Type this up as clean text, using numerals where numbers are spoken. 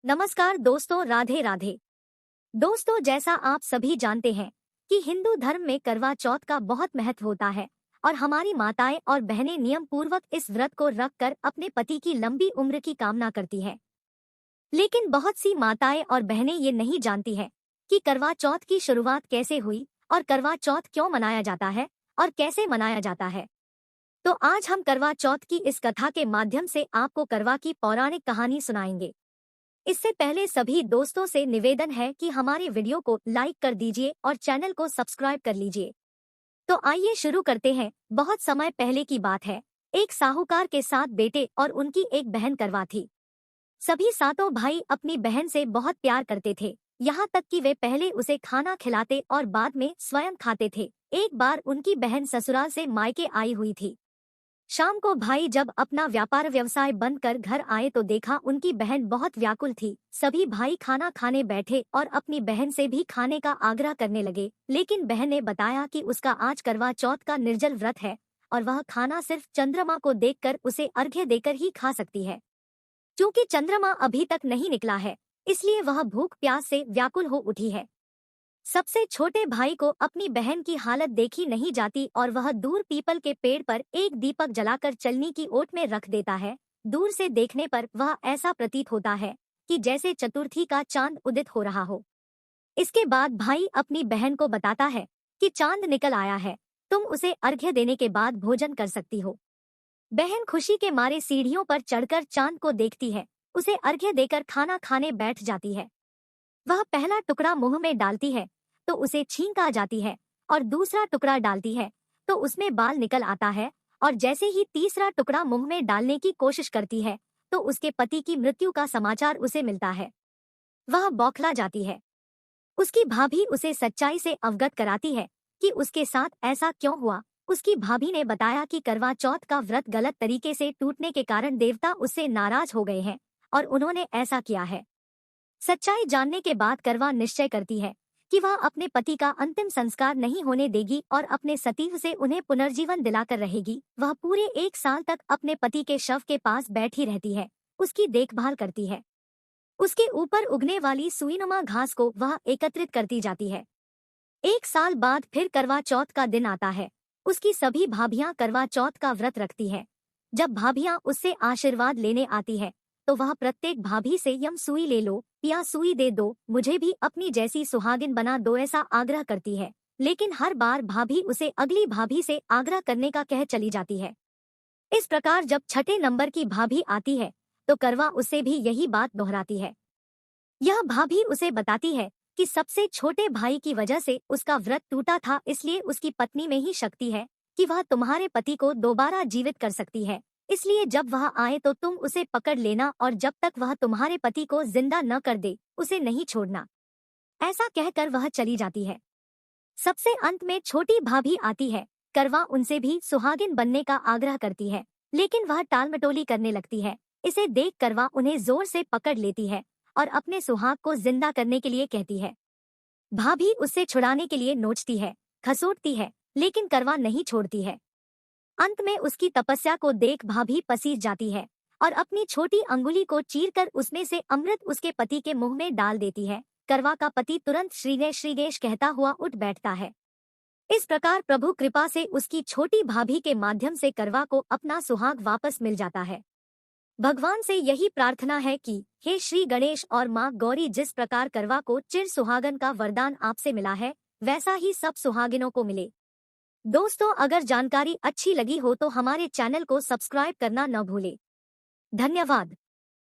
नमस्कार दोस्तों, राधे राधे। दोस्तों, जैसा आप सभी जानते हैं कि हिंदू धर्म में करवा चौथ का बहुत महत्व होता है और हमारी माताएं और बहनें नियम पूर्वक इस व्रत को रख कर अपने पति की लंबी उम्र की कामना करती हैं। लेकिन बहुत सी माताएं और बहनें ये नहीं जानती हैं कि करवा चौथ की शुरुआत कैसे हुई और करवा चौथ क्यों मनाया जाता है और कैसे मनाया जाता है। तो आज हम करवा चौथ की इस कथा के माध्यम से आपको करवा की पौराणिक कहानी सुनाएंगे। इससे पहले सभी दोस्तों से निवेदन है कि हमारे वीडियो को लाइक कर दीजिए और चैनल को सब्सक्राइब कर लीजिए। तो आइए शुरू करते हैं। बहुत समय पहले की बात है। एक साहूकार के 7 बेटे और उनकी एक बहन करवा थी। सभी सातों भाई अपनी बहन से बहुत प्यार करते थे, यहाँ तक कि वे पहले उसे खाना खिलाते और बाद में स्वयं खाते थे। एक बार उनकी बहन ससुराल से मायके आई हुई थी। शाम को भाई जब अपना व्यापार व्यवसाय बंद कर घर आए तो देखा उनकी बहन बहुत व्याकुल थी। सभी भाई खाना खाने बैठे और अपनी बहन से भी खाने का आग्रह करने लगे, लेकिन बहन ने बताया कि उसका आज करवा चौथ का निर्जल व्रत है और वह खाना सिर्फ चंद्रमा को देखकर उसे अर्घ्य देकर ही खा सकती है। क्योंकि चंद्रमा अभी तक नहीं निकला है, इसलिए वह भूख प्यास से व्याकुल हो उठी है। सबसे छोटे भाई को अपनी बहन की हालत देखी नहीं जाती और वह दूर पीपल के पेड़ पर एक दीपक जलाकर चलनी की ओट में रख देता है। दूर से देखने पर वह ऐसा प्रतीत होता है कि जैसे चतुर्थी का चांद उदित हो रहा हो। इसके बाद भाई अपनी बहन को बताता है कि चांद निकल आया है, तुम उसे अर्घ्य देने के बाद भोजन कर सकती हो। बहन खुशी के मारे सीढ़ियों पर चढ़कर चांद को देखती है, उसे अर्घ्य देकर खाना खाने बैठ जाती है। वह पहला टुकड़ा मुंह में डालती है तो उसे छींक आ जाती है और दूसरा टुकड़ा डालती है तो उसमें बाल निकल आता है, और जैसे ही तीसरा टुकड़ा मुंह में डालने की कोशिश करती है तो उसके पति की मृत्यु का समाचार उसे मिलता है। वह बौखला जाती है। उसकी भाभी उसे सच्चाई से अवगत कराती है कि उसके साथ ऐसा क्यों हुआ। उसकी भाभी ने बताया कि करवा चौथ का व्रत गलत तरीके से टूटने के कारण देवता उससे नाराज हो गए हैं और उन्होंने ऐसा किया है। सच्चाई जानने के बाद करवा निश्चय करती है कि वह अपने पति का अंतिम संस्कार नहीं होने देगी और अपने सतीव से उन्हें पुनर्जीवन दिलाकर रहेगी। वह पूरे 1 साल तक अपने पति के शव के पास बैठी रहती है, उसकी देखभाल करती है। उसके ऊपर उगने वाली सुईनुमा घास को वह एकत्रित करती जाती है। 1 साल बाद फिर करवा चौथ का दिन आता है। उसकी सभी भाभियां करवा चौथ का व्रत रखती है। जब भाभियां उससे आशीर्वाद लेने आती है तो वह प्रत्येक भाभी से यम सुई ले लो या सुई दे दो, मुझे भी अपनी जैसी सुहागिन बना दो, ऐसा आग्रह करती है। लेकिन हर बार भाभी उसे अगली भाभी से आग्रह करने का कह चली जाती है। इस प्रकार जब छठे नंबर की भाभी आती है तो करवा उससे भी यही बात दोहराती है। यह भाभी उसे बताती है कि सबसे छोटे भाई की वजह से उसका व्रत टूटा था, इसलिए उसकी पत्नी में ही शक्ति है कि वह तुम्हारे पति को दोबारा जीवित कर सकती है। इसलिए जब वह आए तो तुम उसे पकड़ लेना और जब तक वह तुम्हारे पति को जिंदा न कर दे उसे नहीं छोड़ना। ऐसा कहकर वह चली जाती है। सबसे अंत में छोटी भाभी आती है। करवा उनसे भी सुहागिन बनने का आग्रह करती है, लेकिन वह टालमटोली करने लगती है। इसे देख करवा उन्हें जोर से पकड़ लेती है और अपने सुहाग को जिंदा करने के लिए कहती है। भाभी उससे छुड़ाने के लिए नोचती है, खसोटती है, लेकिन करवा नहीं छोड़ती है। अंत में उसकी तपस्या को देख भाभी पसीज जाती है और अपनी छोटी अंगुली को चीरकर उसमें से अमृत उसके पति के मुंह में डाल देती है। करवा का पति तुरंत श्रीगेश श्रीगेश कहता हुआ उठ बैठता है। इस प्रकार प्रभु कृपा से उसकी छोटी भाभी के माध्यम से करवा को अपना सुहाग वापस मिल जाता है। भगवान से यही प्रार्थना है कि हे श्री गणेश और माँ गौरी, जिस प्रकार करवा को चिर सुहागन का वरदान आपसे मिला है वैसा ही सब सुहागिनों को मिले। दोस्तों, अगर जानकारी अच्छी लगी हो तो हमारे चैनल को सब्सक्राइब करना न भूलें। धन्यवाद।